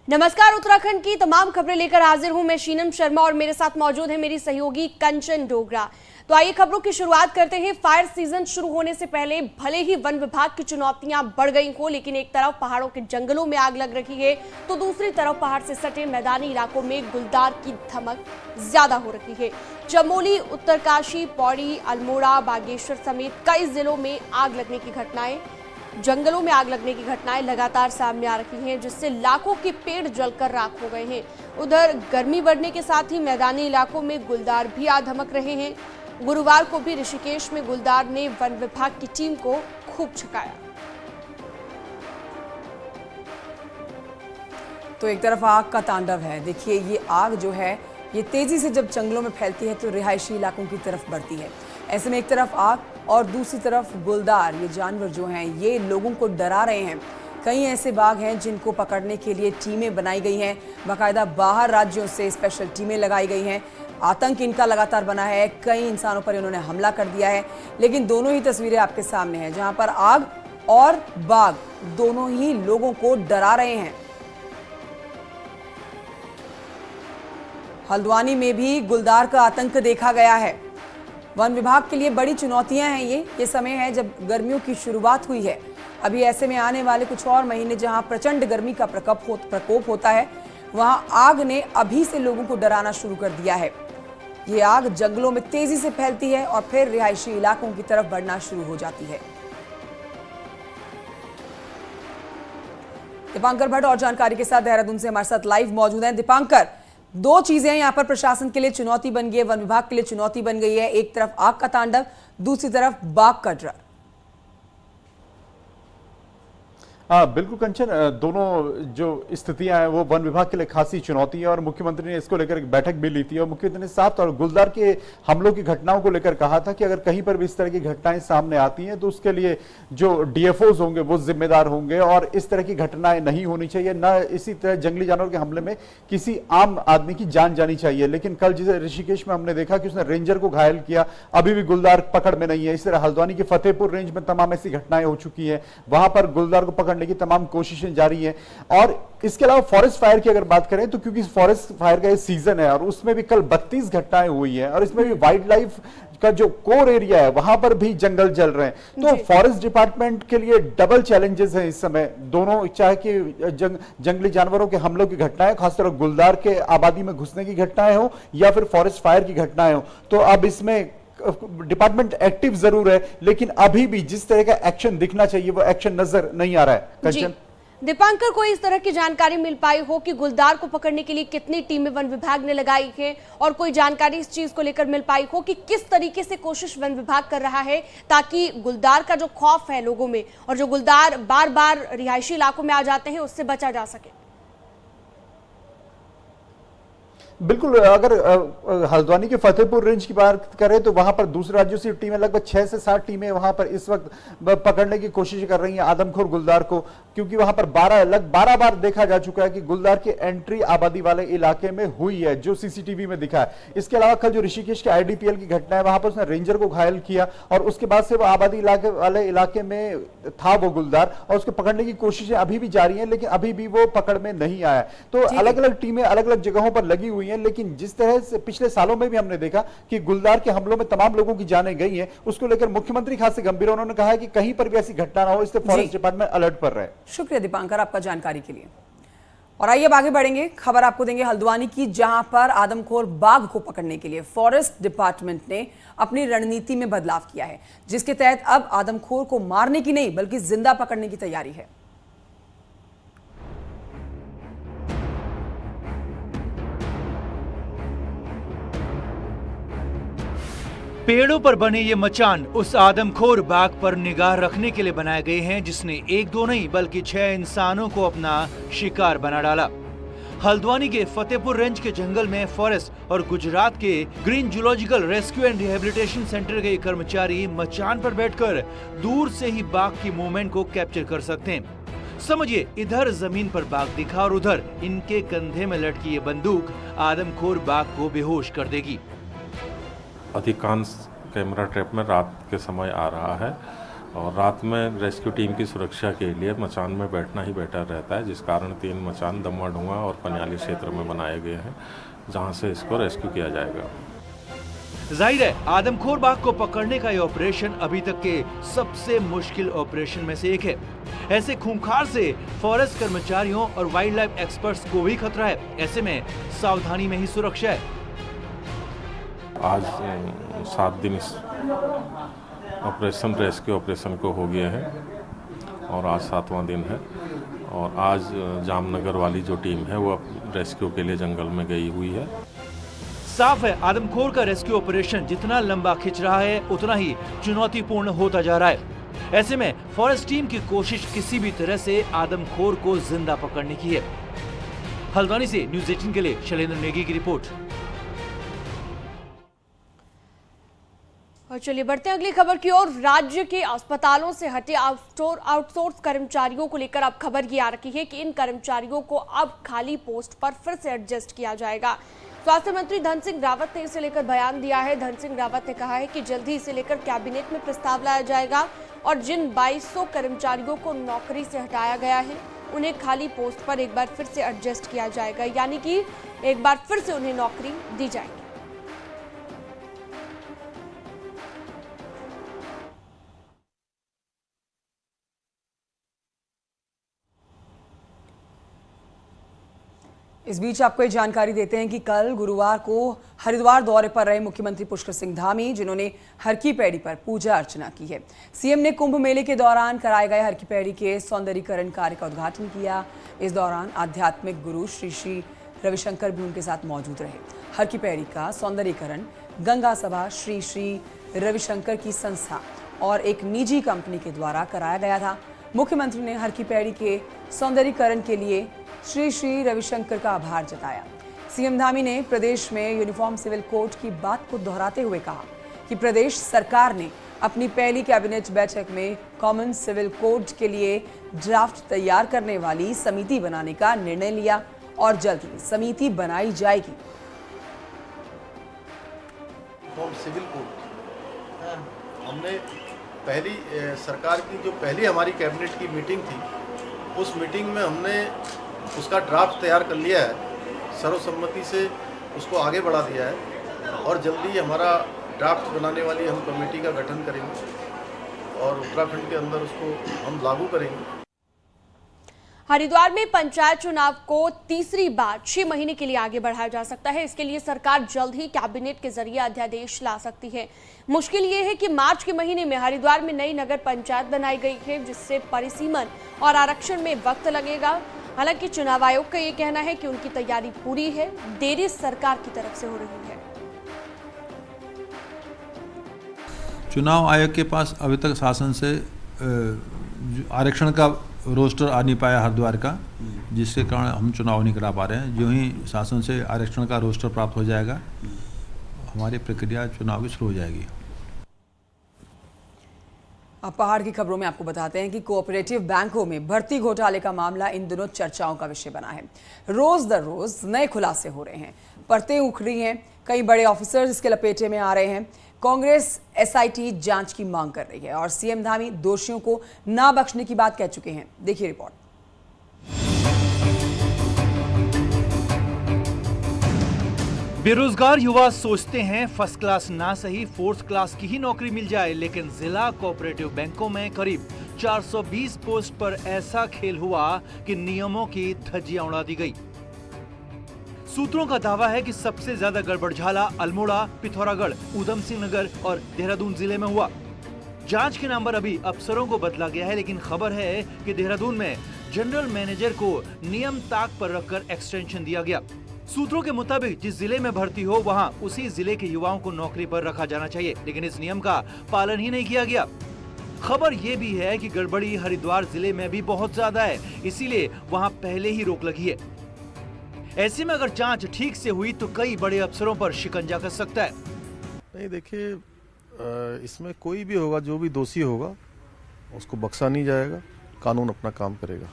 नमस्कार। उत्तराखंड की तमाम खबरें लेकर हाजिर हूं मैं शीनम शर्मा और मेरे साथ मौजूद है मेरी सहयोगी कंचन डोगरा। तो आइए खबरों की शुरुआत करते हैं। फायर सीजन शुरू होने से पहले भले ही वन विभाग की चुनौतियां बढ़ गई हो, लेकिन एक तरफ पहाड़ों के जंगलों में आग लग रही है तो दूसरी तरफ पहाड़ से सटे मैदानी इलाकों में गुलदार की धमक ज्यादा हो रही है। चमोली, उत्तरकाशी, पौड़ी, अल्मोड़ा, बागेश्वर समेत कई जिलों में आग लगने की घटनाएं जंगलों में आग लगने की घटनाएं लगातार सामने आ रही हैं, जिससे लाखों के पेड़ जलकर राख हो गए हैं। उधर गर्मी बढ़ने के साथ ही मैदानी इलाकों में गुलदार भी आ धमक रहे हैं। गुरुवार को भी ऋषिकेश में गुलदार ने वन विभाग की टीम को खूब छकाया। तो एक तरफ आग का तांडव है। देखिए, ये आग जो है ये तेजी से जब जंगलों में फैलती है तो रिहायशी इलाकों की तरफ बढ़ती है। ऐसे में एक तरफ आग और दूसरी तरफ गुलदार, ये जानवर जो हैं ये लोगों को डरा रहे हैं। कई ऐसे बाघ हैं जिनको पकड़ने के लिए टीमें बनाई गई हैं, बाकायदा बाहर राज्यों से स्पेशल टीमें लगाई गई हैं। आतंक इनका लगातार बना है, कई इंसानों पर इन्होंने हमला कर दिया है। लेकिन दोनों ही तस्वीरें आपके सामने हैं जहां पर आग और बाघ दोनों ही लोगों को डरा रहे हैं। हल्द्वानी में भी गुलदार का आतंक देखा गया है। वन विभाग के लिए बड़ी चुनौतियां हैं ये समय है जब गर्मियों की शुरुआत हुई है। अभी ऐसे में आने वाले कुछ और महीने जहां प्रचंड गर्मी का प्रकोप होता है, वहां आग ने अभी से लोगों को डराना शुरू कर दिया है। ये आग जंगलों में तेजी से फैलती है और फिर रिहायशी इलाकों की तरफ बढ़ना शुरू हो जाती है। दीपांकर भट्ट और जानकारी के साथ देहरादून से हमारे साथ लाइव मौजूद हैं। दीपांकर, दो चीजें यहाँ पर प्रशासन के लिए चुनौती बन गई है, वन विभाग के लिए चुनौती बन गई है। एक तरफ आग का तांडव, दूसरी तरफ बाघ का डर। हाँ बिल्कुल कंचन, दोनों जो स्थितियां हैं वो वन विभाग के लिए खासी चुनौती है और मुख्यमंत्री ने इसको लेकर एक बैठक भी ली थी और मुख्यमंत्री ने साफ तौर गुलदार के हमलों की घटनाओं को लेकर कहा था कि अगर कहीं पर भी इस तरह की घटनाएं सामने आती हैं तो उसके लिए जो डीएफओज होंगे वो जिम्मेदार होंगे और इस तरह की घटनाएं नहीं होनी चाहिए। न इसी तरह जंगली जानवर के हमले में किसी आम आदमी की जान जानी चाहिए। लेकिन कल जिसे ऋषिकेश में हमने देखा कि उसने रेंजर को घायल किया, अभी भी गुलदार पकड़ में नहीं है। इस तरह हल्द्वानी के फतेहपुर रेंज में तमाम ऐसी घटनाएं हो चुकी है, वहां पर गुलदार को पकड़ने की तमाम कोशिशें जारी हैं। और इसके अलावा फॉरेस्ट फायर की अगर बात करें तो क्योंकि फॉरेस्ट फायर का ये सीजन है और उसमें भी कल 32 घटनाएं हुई हैं और इसमें भी वाइल्ड लाइफ का जो कोर एरिया है वहां पर भी जंगल जल रहे हैं। तो फॉरेस्ट डिपार्टमेंट के लिए डबल चैलेंजेस हैं इस समय। दोनों, चाहे कि जंगली जानवरों के हमलों की घटनाएं, खासतौर पर गुलदार के आबादी में घुसने की घटनाएं हो या फिर फॉरेस्ट फायर की घटनाएं हो, तो अब इसमें डिपार्टमेंट एक्टिव जरूर है लेकिन अभी भी जिस तरह का एक्शन दिखना चाहिए वो एक्शन नजर नहीं आ रहा है। कंचन, दीपांकर, कोई इस तरह की जानकारी मिल पाई हो कि गुलदार को पकड़ने के लिए कितनी टीमें वन विभाग ने लगाई है और कोई जानकारी इस चीज को लेकर मिल पाई हो कि किस तरीके से कोशिश वन विभाग कर रहा है ताकि गुलदार का जो खौफ है लोगों में और जो गुलदार बार बार रिहायशी इलाकों में आ जाते हैं उससे बचा जा सके? बिल्कुल, अगर हल्द्वानी के फतेहपुर रेंज की बात करें तो वहां पर दूसरे राज्यों से टीमें, लगभग 6 से 7 टीमें वहां पर इस वक्त पकड़ने की कोशिश कर रही हैं आदमखोर गुलदार को, क्योंकि वहां पर 12 बार देखा जा चुका है कि गुलदार की एंट्री आबादी वाले इलाके में हुई है, जो सीसीटीवी में दिखा है। इसके अलावा कल जो ऋषिकेश के आईडीपीएल की घटना है वहां पर उसने रेंजर को घायल किया और उसके बाद से वो आबादी वाले इलाके में था वो गुलदार और उसको पकड़ने की कोशिशें अभी भी जारी है, लेकिन अभी भी वो पकड़ में नहीं आया। तो अलग अलग टीमें अलग अलग जगहों पर लगी हुई हैं, लेकिन जिस तरह से पिछले सालों में भी हमने देखा कि गुलदार के हमलों में तमाम लोगों की जानें गई हैं, उसको लेकर मुख्यमंत्री खासे गंभीर, उन्होंने कहा है कि कहीं पर भी ऐसी घटना ना हो, इससे फॉरेस्ट डिपार्टमेंट अलर्ट पर रहे। शुक्रिया दीपांकर आपका जानकारी के लिए। और आइए आगे बढ़ेंगे, खबर आपको देंगे हल्द्वानी की, जहां पर आदमखोर बाघ को पकड़ने के लिए फॉरेस्ट डिपार्टमेंट ने अपनी रणनीति में बदलाव किया है, जिसके तहत अब आदमखोर को मारने की नहीं बल्कि जिंदा पकड़ने की तैयारी है। पेड़ों पर बने ये मचान उस आदमखोर बाघ पर निगाह रखने के लिए बनाए गए हैं जिसने एक दो नहीं बल्कि 6 इंसानों को अपना शिकार बना डाला। हल्द्वानी के फतेहपुर रेंज के जंगल में फॉरेस्ट और गुजरात के green zoological rescue and rehabilitation centre के कर्मचारी मचान पर बैठकर दूर से ही बाघ की मूवमेंट को कैप्चर कर सकते हैं। समझिए, इधर जमीन पर बाघ दिखा और उधर इनके कंधे में लटकी ये बंदूक आदमखोर बाघ को बेहोश कर देगी। अधिकांश कैमरा ट्रैप में रात के समय आ रहा है और रात में रेस्क्यू टीम की सुरक्षा के लिए मचान में बैठना ही बेटर रहता है, जिस कारण 3 मचान दम्मा ढुंगा और पनियाली क्षेत्र में बनाए गए हैं, जहां से इसको रेस्क्यू किया जाएगा। जाहिर है आदमखोर बाघ को पकड़ने का ये ऑपरेशन अभी तक के सबसे मुश्किल ऑपरेशन में से एक है। ऐसे खूंखार से फॉरेस्ट कर्मचारियों और वाइल्ड लाइफ एक्सपर्ट्स को भी खतरा है। ऐसे में सावधानी में ही सुरक्षा है। आज 7 दिन इस ऑपरेशन रेस्क्यू ऑपरेशन को हो गए हैं और आज 7वां दिन है। और आज जामनगर वाली जो टीम है वो रेस्क्यू के लिए जंगल में गई हुई है। साफ है आदमखोर का रेस्क्यू ऑपरेशन जितना लंबा खिंच रहा है उतना ही चुनौतीपूर्ण होता जा रहा है। ऐसे में फॉरेस्ट टीम की कोशिश किसी भी तरह से आदमखोर को जिंदा पकड़ने की है। हल्द्वानी से न्यूज़ 18 के लिए शैलेंद्र नेगी की रिपोर्ट। और चलिए बढ़ते हैं अगली खबर की ओर। राज्य के अस्पतालों से हटे आउटसोर्स कर्मचारियों को लेकर अब खबर ये आ रही है कि इन कर्मचारियों को अब खाली पोस्ट पर फिर से एडजस्ट किया जाएगा। स्वास्थ्य मंत्री धन सिंह रावत ने इसे लेकर बयान दिया है। धन सिंह रावत ने कहा है कि जल्द ही इसे लेकर कैबिनेट में प्रस्ताव लाया जाएगा और जिन 2200 कर्मचारियों को नौकरी से हटाया गया है उन्हें खाली पोस्ट पर एक बार फिर से एडजस्ट किया जाएगा, यानी कि एक बार फिर से उन्हें नौकरी दी जाएगी। इस बीच आपको ये जानकारी देते हैं कि कल गुरुवार को हरिद्वार दौरे पर रहे मुख्यमंत्री पुष्कर सिंह धामी, जिन्होंने हर की पैड़ी पर पूजा अर्चना की है। सीएम ने कुंभ मेले के दौरान कराए गए हर की पैड़ी के सौंदर्यीकरण कार्य का उद्घाटन किया। इस दौरान आध्यात्मिक गुरु श्री श्री रविशंकर भी उनके साथ मौजूद रहे। हर की पैड़ी का सौंदर्यीकरण गंगा सभा श्री श्री रविशंकर की संस्था और एक निजी कंपनी के द्वारा कराया गया था। मुख्यमंत्री ने हर की पैड़ी के सौंदर्यीकरण के लिए श्री श्री रविशंकर का आभार जताया। सीएम धामी ने प्रदेश में यूनिफॉर्म सिविल कोड की बात को दोहराते हुए कहा कि प्रदेश सरकार ने अपनी पहली कैबिनेट बैठक में कॉमन सिविल कोड के लिए ड्राफ्ट तैयार करने वाली समिति बनाने का निर्णय लिया और जल्द ही समिति बनाई जाएगी। सिविल कोड हमने पहली सरकार की जो पहली हमारी कैबिनेट की मीटिंग थी, उस मीटिंग में हमने उसका ड्राफ्ट तैयार कर लिया है, सर्वसम्मति से उसको आगे बढ़ा दिया है और जल्दी हमारा ड्राफ्ट बनाने वाली हम कमेटी का गठन करेंगे और उत्तराखंड के अंदर उसको हम लागू करेंगे। हरिद्वार में पंचायत चुनाव को तीसरी बार 6 महीने के लिए आगे बढ़ाया जा सकता है। इसके लिए सरकार जल्द ही कैबिनेट के जरिए अध्यादेश ला सकती है। मुश्किल ये है कि मार्च के महीने में हरिद्वार में नई नगर पंचायत बनाई गई है, जिससे परिसीमन और आरक्षण में वक्त लगेगा। हालांकि चुनाव आयोग का ये कहना है कि उनकी तैयारी पूरी है, देरी सरकार की तरफ से हो रही है। चुनाव आयोग के पास अभी तक शासन से आरक्षण का रोस्टर आ नहीं पाया हरिद्वार का, जिसके कारण हम चुनाव नहीं करा पा रहे हैं। जो ही शासन से आरक्षण का रोस्टर प्राप्त हो जाएगा, हमारी प्रक्रिया चुनाव की शुरू हो जाएगी। अब पहाड़ की खबरों में आपको बताते हैं कि कोऑपरेटिव बैंकों में भर्ती घोटाले का मामला इन दिनों चर्चाओं का विषय बना है। रोज दर रोज नए खुलासे हो रहे हैं, परतें उख रही हैं, कई बड़े ऑफिसर्स इसके लपेटे में आ रहे हैं। कांग्रेस एसआईटी जांच की मांग कर रही है और सीएम धामी दोषियों को ना बख्शने की बात कह चुके हैं। देखिए रिपोर्ट। बेरोजगार युवा सोचते हैं फर्स्ट क्लास ना सही 4th क्लास की ही नौकरी मिल जाए, लेकिन जिला कोऑपरेटिव बैंकों में करीब 420 पोस्ट पर ऐसा खेल हुआ कि नियमों की धज्जियां उड़ा दी गई। सूत्रों का दावा है कि सबसे ज्यादा गड़बड़झाला अल्मोड़ा, पिथौरागढ़, ऊधम सिंह नगर और देहरादून जिले में हुआ। जांच के नाम पर अभी अफसरों को बदला गया है, लेकिन खबर है कि देहरादून में जनरल मैनेजर को नियम ताक पर रखकर एक्सटेंशन दिया गया। सूत्रों के मुताबिक जिस जिले में भर्ती हो वहां उसी जिले के युवाओं को नौकरी पर रखा जाना चाहिए, लेकिन इस नियम का पालन ही नहीं किया गया। खबर ये भी है कि गड़बड़ी हरिद्वार जिले में भी बहुत ज्यादा है, इसीलिए वहां पहले ही रोक लगी है। ऐसे में अगर जांच ठीक से हुई तो कई बड़े अफसरों पर शिकंजा कस सकता है। नहीं, देखिए, इसमें कोई भी होगा, जो भी दोषी होगा उसको बख्शा नहीं जाएगा, कानून अपना काम करेगा।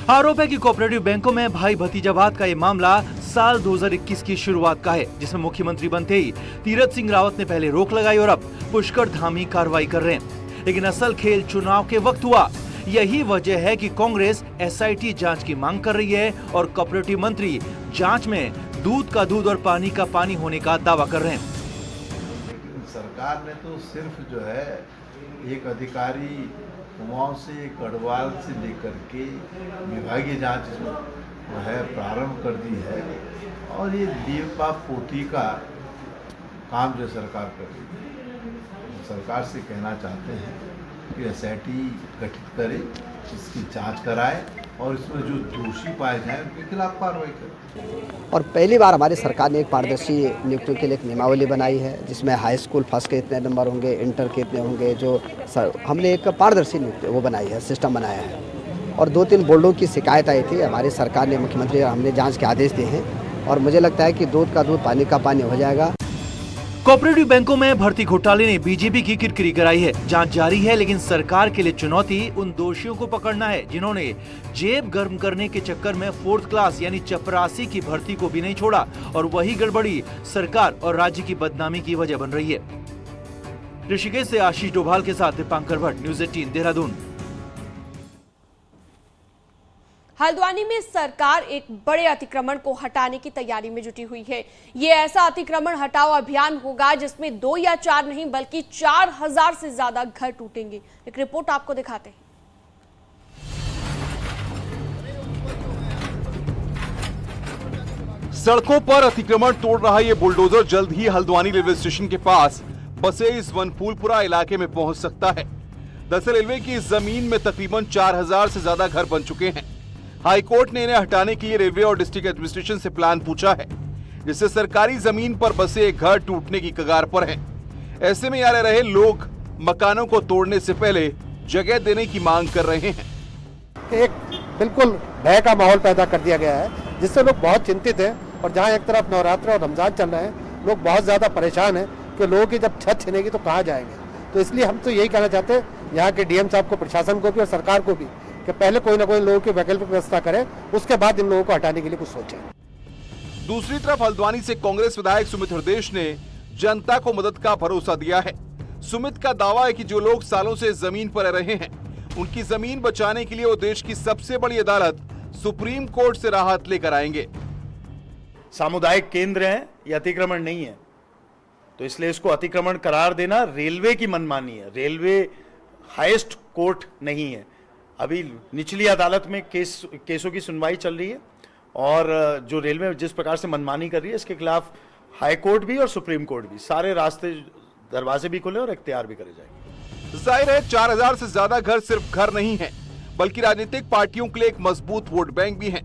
आरोप है कि कोऑपरेटिव बैंकों में भाई भतीजावाद का ये मामला साल 2021 की शुरुआत का है, जिसमें मुख्यमंत्री बनते ही तीरथ सिंह रावत ने पहले रोक लगाई और अब पुष्कर धामी कार्रवाई कर रहे हैं। लेकिन असल खेल चुनाव के वक्त हुआ। यही वजह है कि कांग्रेस एसआईटी जांच की मांग कर रही है और कोऑपरेटिव मंत्री जांच में दूध का दूध और पानी का पानी होने का दावा कर रहे हैं। सरकार ने तो सिर्फ जो है एक अधिकारी कुमाऊं से, गढ़वाल से लेकर के विभागीय जांच जो है प्रारंभ कर दी है और ये लीपा पोती का काम जो सरकार कर रही है। सरकार से कहना चाहते हैं कि एसआईटी गठित करे, इसकी जांच कराए और इसमें जो दोषी पाए जाए उनके खिलाफ कार्रवाई करे। और पहली बार हमारी सरकार ने एक पारदर्शी नियुक्तियों के लिए एक नियमावली बनाई है जिसमें हाई स्कूल फर्स्ट के इतने नंबर होंगे, इंटर के इतने होंगे, जो हमने एक पारदर्शी नियुक्ति वो बनाई है, सिस्टम बनाया है। और 2-3 बोर्डों की शिकायत आई थी, हमारी सरकार ने, मुख्यमंत्री हमने जांच के आदेश दिए हैं और मुझे लगता है कि दूध का दूध पानी का पानी हो जाएगा। कोऑपरेटिव बैंकों में भर्ती घोटाले ने बीजेपी की किरकिरी कराई है। जांच जारी है, लेकिन सरकार के लिए चुनौती उन दोषियों को पकड़ना है जिन्होंने जेब गर्म करने के चक्कर में 4th क्लास यानी चपरासी की भर्ती को भी नहीं छोड़ा और वही गड़बड़ी सरकार और राज्य की बदनामी की वजह बन रही है। ऋषिकेश से आशीष डोभाल के साथ दीपांकर भट्ट, न्यूज़ 18 देहरादून। हल्द्वानी में सरकार एक बड़े अतिक्रमण को हटाने की तैयारी में जुटी हुई है। ये ऐसा अतिक्रमण हटाओ अभियान होगा जिसमें 2 या 4 नहीं बल्कि 4000 से ज्यादा घर टूटेंगे। एक रिपोर्ट आपको दिखाते हैं। सड़कों पर अतिक्रमण तोड़ रहा ये बुलडोजर जल्द ही हल्द्वानी रेलवे स्टेशन के पास बसे इस वनफूलपुरा इलाके में पहुंच सकता है। दरअसल रेलवे की इस जमीन में तकरीबन 4000 से ज्यादा घर बन चुके हैं। हाईकोर्ट ने इन्हें हटाने के लिए रेलवे और डिस्ट्रिक्ट एडमिनिस्ट्रेशन से प्लान पूछा है, जिससे सरकारी जमीन पर बसे घर टूटने की कगार पर है। ऐसे में यहाँ रह रहे लोग मकानों को तोड़ने से पहले जगह देने की मांग कर रहे हैं। एक बिल्कुल भय का माहौल पैदा कर दिया गया है, जिससे लोग बहुत चिंतित हैं और जहाँ एक तरफ नवरात्र और रमजान चल रहे हैं, लोग बहुत ज्यादा परेशान हैं कि लोगों की जब छत छिनेगी तो कहाँ जाएंगे। तो इसलिए हम तो यही कहना चाहते हैं यहाँ के डीएम साहब को, प्रशासन को भी और सरकार को भी, कि पहले कोई ना कोई लोगों की वैकल्पिक व्यवस्था करें, उसके बाद इन लोगों को हटाने के लिए कुछ सोचें। दूसरी तरफ हल्द्वानी से कांग्रेस विधायक सुमित हृदयेश ने जनता को मदद का भरोसा दिया है। सुमित का दावा है कि जो लोग सालों से जमीन पर रह रहे हैं, उनकी जमीन बचाने के लिए वो देश की सबसे बड़ी अदालत सुप्रीम कोर्ट से राहत लेकर आएंगे। सामुदायिक केंद्र है, ये अतिक्रमण नहीं है, तो इसलिए इसको अतिक्रमण करार देना रेलवे की मनमानी है। रेलवे हाईएस्ट कोर्ट नहीं है। अभी निचली अदालत में केसों की सुनवाई चल रही है और जो रेलवे जिस प्रकार से मनमानी कर रही है, इसके खिलाफ हाई कोर्ट भी और सुप्रीम कोर्ट भी, सारे रास्ते दरवाजे भी खुले और इख्तियार भी करे जाएंगे। जाहिर है 4000 से ज्यादा घर सिर्फ घर नहीं है, बल्कि राजनीतिक पार्टियों के लिए एक मजबूत वोट बैंक भी है।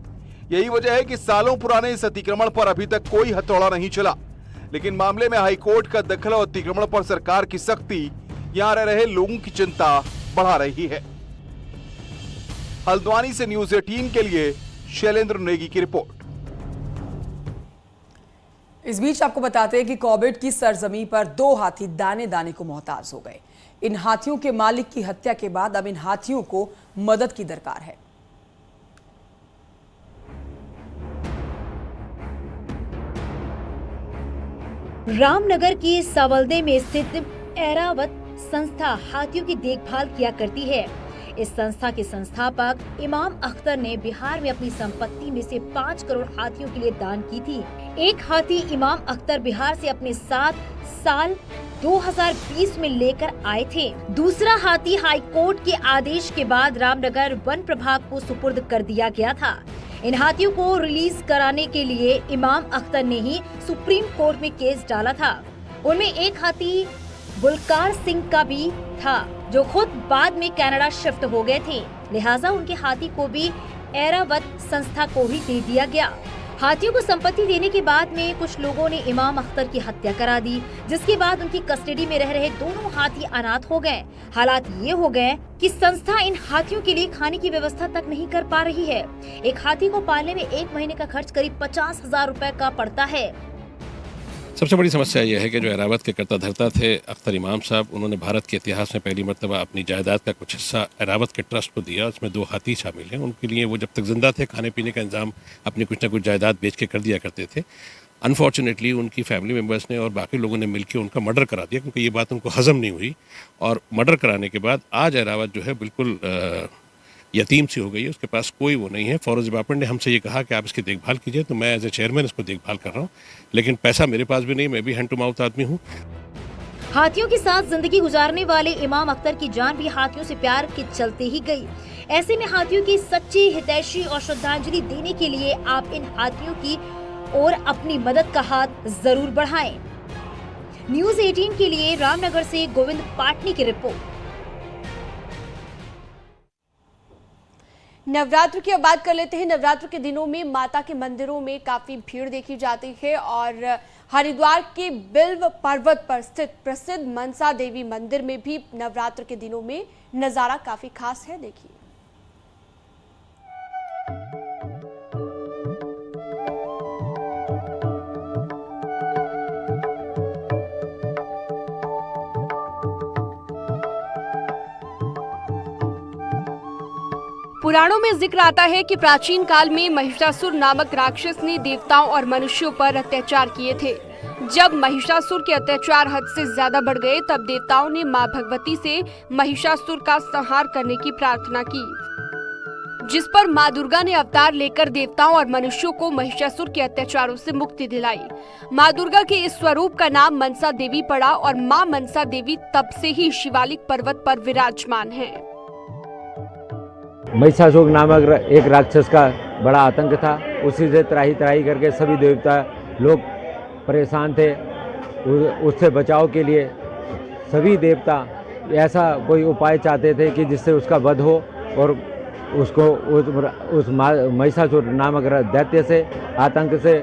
यही वजह है कि सालों पुराने इस अतिक्रमण पर अभी तक कोई हथौड़ा नहीं चला, लेकिन मामले में हाईकोर्ट का दखल और अतिक्रमण पर सरकार की सख्ती यहाँ रह रहे लोगों की चिंता बढ़ा रही है। हल्द्वानी से न्यूज़ 18 के लिए शैलेंद्र नेगी की रिपोर्ट। इस बीच आपको बताते हैं कि कॉर्बेट की सरजमी पर 2 हाथी दाने दाने को मोहताज हो गए। इन हाथियों के मालिक की हत्या के बाद अब इन हाथियों को मदद की दरकार है। रामनगर की सावलदे में स्थित ऐरावत संस्था हाथियों की देखभाल किया करती है। इस संस्था के संस्थापक इमाम अख्तर ने बिहार में अपनी संपत्ति में से 5 करोड़ हाथियों के लिए दान की थी। एक हाथी इमाम अख्तर बिहार से अपने साथ साल 2020 में लेकर आए थे। दूसरा हाथी हाईकोर्ट के आदेश के बाद रामनगर वन प्रभाग को सुपुर्द कर दिया गया था। इन हाथियों को रिलीज कराने के लिए इमाम अख्तर ने ही सुप्रीम कोर्ट में केस डाला था। उनमें एक हाथी बुलकार सिंह का भी था, जो खुद बाद में कनाडा शिफ्ट हो गए थे, लिहाजा उनके हाथी को भी ऐरावत संस्था को ही दे दिया गया। हाथियों को संपत्ति देने के बाद में कुछ लोगों ने इमाम अख्तर की हत्या करा दी, जिसके बाद उनकी कस्टडी में रह रहे दोनों हाथी अनाथ हो गए। हालात ये हो गए कि संस्था इन हाथियों के लिए खाने की व्यवस्था तक नहीं कर पा रही है। एक हाथी को पालने में 1 महीने का खर्च करीब 50,000 रुपए का पड़ता है। सबसे बड़ी समस्या यह है कि जो ऐरावत के कर्ता धर्ता थे अख्तर इमाम साहब, उन्होंने भारत के इतिहास में पहली मरतबा अपनी जायदाद का कुछ हिस्सा ऐरावत के ट्रस्ट को दिया। उसमें 2 हाथी शामिल हैं। उनके लिए वो जब तक जिंदा थे खाने पीने का इंतजाम अपनी कुछ ना कुछ जायदाद बेच के कर दिया करते थे। अनफॉर्चुनेटली उनकी फैमिली मेम्बर्स ने और बाकी लोगों ने मिलकर उनका मर्डर करा दिया, क्योंकि ये बात उनको हजम नहीं हुई। और मर्डर कराने के बाद आज एरावत जो है बिल्कुल यतीम सी हो गई है, उसके पास कोई वो नहीं है। फॉरेस्ट डिपार्टमेंट ने हमसे ये कहा कि आप इसकी देखभाल कीजिए, तो मैं एज ए चेयरमैन इसको देखभाल कर रहा हूँ, लेकिन पैसा मेरे पास भी नहीं, मैं भी हैंड टू माउथ आदमी हूँ। हाथियों के साथ जिंदगी गुजारने वाले इमाम अख्तर की जान भी हाथियों से प्यार के चलते ही गई। ऐसे में हाथियों की सच्ची हितैषी और श्रद्धांजलि देने के लिए आप इन हाथियों की ओर अपनी मदद का हाथ जरूर बढ़ाएं। न्यूज़ 18 के लिए रामनगर से गोविंद पाटनी की रिपोर्ट। नवरात्र की अब बात कर लेते हैं। नवरात्र के दिनों में माता के मंदिरों में काफी भीड़ देखी जाती है और हरिद्वार के बिल्व पर्वत पर स्थित प्रसिद्ध मनसा देवी मंदिर में भी नवरात्र के दिनों में नजारा काफी खास है। देखिए, पुराणों में जिक्र आता है कि प्राचीन काल में महिषासुर नामक राक्षस ने देवताओं और मनुष्यों पर अत्याचार किए थे। जब महिषासुर के अत्याचार हद से ज्यादा बढ़ गए, तब देवताओं ने मां भगवती से महिषासुर का संहार करने की प्रार्थना की, जिस पर मां दुर्गा ने अवतार लेकर देवताओं और मनुष्यों को महिषासुर के अत्याचारों से मुक्ति दिलाई। मां दुर्गा के इस स्वरूप का नाम मनसा देवी पड़ा और मां मनसा देवी तब से ही शिवालिक पर्वत पर विराजमान है। महिषासुर नामक एक राक्षस का बड़ा आतंक था, उसी से त्राही त्राही करके सभी देवता लोग परेशान थे। उससे बचाव के लिए सभी देवता ऐसा कोई उपाय चाहते थे कि जिससे उसका वध हो और उसको उस महिषासुर नामक दैत्य से, आतंक से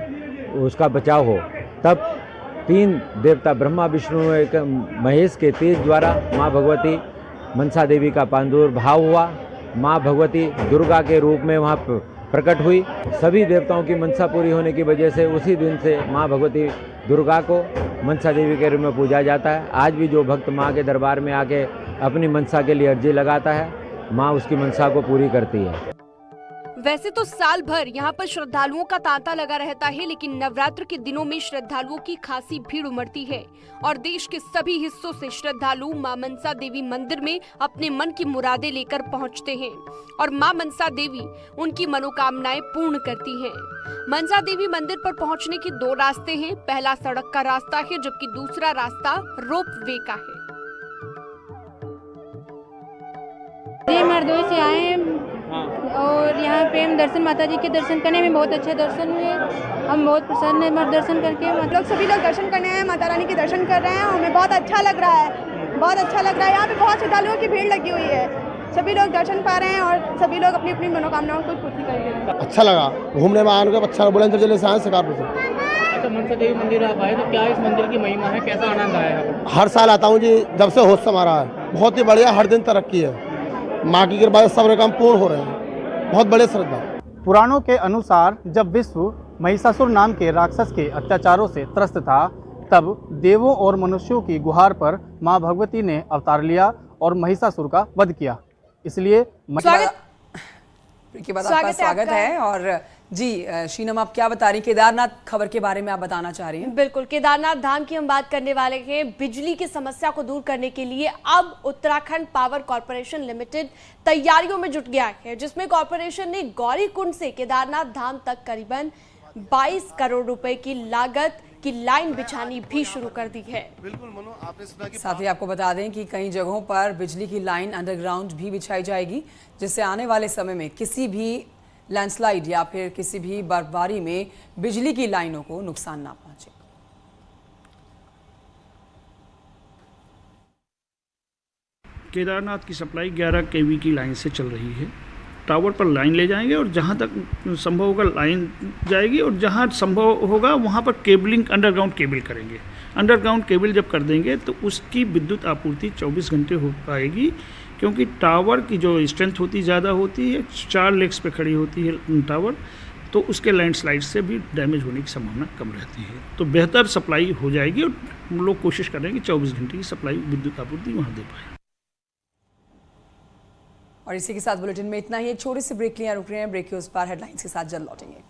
उसका बचाव हो। तब 3 देवता ब्रह्मा विष्णु एक महेश के तेज द्वारा माँ भगवती मनसा देवी का प्रादुर्भाव हुआ। माँ भगवती दुर्गा के रूप में वहाँ प्रकट हुई। सभी देवताओं की मनसा पूरी होने की वजह से उसी दिन से माँ भगवती दुर्गा को मनसा देवी के रूप में पूजा जाता है। आज भी जो भक्त माँ के दरबार में आके अपनी मनसा के लिए अर्जी लगाता है, माँ उसकी मनसा को पूरी करती है। वैसे तो साल भर यहाँ पर श्रद्धालुओं का तांता लगा रहता है, लेकिन नवरात्र के दिनों में श्रद्धालुओं की खासी भीड़ उमड़ती है और देश के सभी हिस्सों से श्रद्धालु मां मनसा देवी मंदिर में अपने मन की मुरादें लेकर पहुँचते हैं और मां मनसा देवी उनकी मनोकामनाएं पूर्ण करती हैं। मनसा देवी मंदिर पर पहुँचने के 2 रास्ते हैं। पहला सड़क का रास्ता है, जबकि दूसरा रास्ता रोप वे का है। मरदोई से आए हैं और यहाँ पे हम दर्शन, माता जी के दर्शन करने में बहुत अच्छे दर्शन हुए। हम बहुत प्रसन्न हैं दर्शन करके। मतलब सभी लोग दर्शन करने आए, माता रानी के दर्शन कर रहे हैं। हमें बहुत अच्छा लग रहा है, बहुत अच्छा लग रहा है। यहाँ पे बहुत श्रद्धालुओं की भीड़ लगी हुई है। सभी लोग दर्शन पा रहे हैं और सभी लोग अपनी अपनी मनोकामनाओं को पूरी कर रहे हैं। अच्छा लगा घूमने में आने का, अच्छा बुलंदशहर जिले से आए शिकारपुर से। अच्छा, मनसा देवी मंदिर आप आए तो क्या इस मंदिर की महिमा है, कैसा आनंद आया है? हर साल आता हूँ जी, जब से होश संभाला है। बहुत ही बढ़िया, हर दिन तरक्की है। माँ की कृपा से सब काम पूर्ण हो रहे हैं। बहुत बड़े श्रद्धा। पुराणों के अनुसार जब विश्व महिषासुर नाम के राक्षस के अत्याचारों से त्रस्त था, तब देवों और मनुष्यों की गुहार पर मां भगवती ने अवतार लिया और महिषासुर का वध किया। इसलिए स्वागत है। और जी शीनम, आप क्या बता रही, केदारनाथ खबर के बारे में आप बताना चाह रही हैं? बिल्कुल, केदारनाथ धाम की हम बात करने वाले हैं। बिजली की समस्या को दूर करने के लिए अब उत्तराखंड पावर कॉर्पोरेशन लिमिटेड तैयारियों में जुट गया है, जिसमें कॉर्पोरेशन ने गौरीकुंड से केदारनाथ धाम तक करीबन 22 करोड़ रुपए की लागत की लाइन बिछानी भी शुरू कर दी है। बिल्कुल मनु, आपने सुना कि साथ ही आपको बता दें कि कई जगहों पर बिजली की लाइन अंडरग्राउंड भी बिछाई जाएगी, जिससे आने वाले समय में किसी भी लैंडस्लाइड या फिर किसी भी बर्फबारी में बिजली की लाइनों को नुकसान ना पहुंचे। केदारनाथ की सप्लाई 11 kV की लाइन से चल रही है। टावर पर लाइन ले जाएंगे और जहां तक संभव होगा लाइन जाएगी और जहां संभव होगा वहां पर केबलिंग, अंडरग्राउंड केबल करेंगे। अंडरग्राउंड केबल जब कर देंगे तो उसकी विद्युत आपूर्ति 24 घंटे हो पाएगी, क्योंकि टावर की जो स्ट्रेंथ होती ज़्यादा होती है, 4 लेग्स पे खड़ी होती है टावर, तो उसके लैंडस्लाइड से भी डैमेज होने की संभावना कम रहती है। तो बेहतर सप्लाई हो जाएगी और हम लोग कोशिश कर रहे हैं कि 24 घंटे की सप्लाई, विद्युत आपूर्ति वहाँ दे पाएँ। और इसी के साथ बुलेटिन में इतना ही। एक छोटी सी ब्रेक लिया रुक रहे हैं। ब्रेक के उस पार हेडलाइंस के साथ जल्द लौटेंगे।